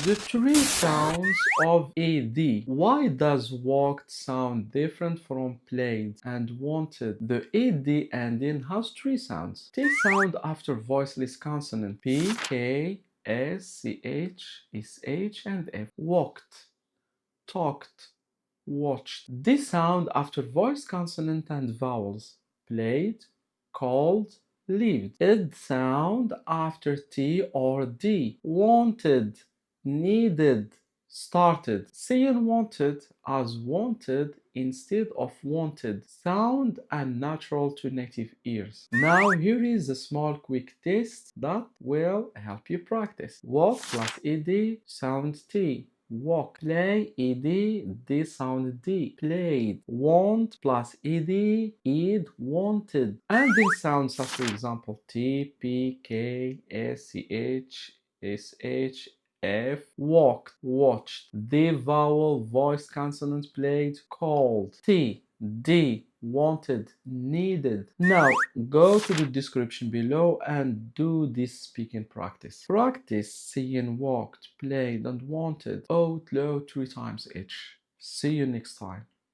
The three sounds of AD. Why does walked sound different from played and wanted? The AD ending has three sounds. T sound after voiceless consonant P, K, S, C, H, S, H, and F. Walked, talked, watched. This sound after voice consonant and vowels. Played, called, lived. Id sound after T or D. Wanted, needed, started. Saying wanted as wanted instead of wanted sound unnatural to native ears. Now here is a small quick test that will help you practice. Walk plus ed sound T. Walk. Play ed d sound D. Played. Want plus ed id wanted. And these sounds such for example T, P, K, S, C, H, S, H, F. Walked, watched. D vowel voice consonant played, called. T, D, wanted, needed. Now go to the description below and do this speaking practice. Practice saying walked, played, and wanted out loud 3 times each. See you next time.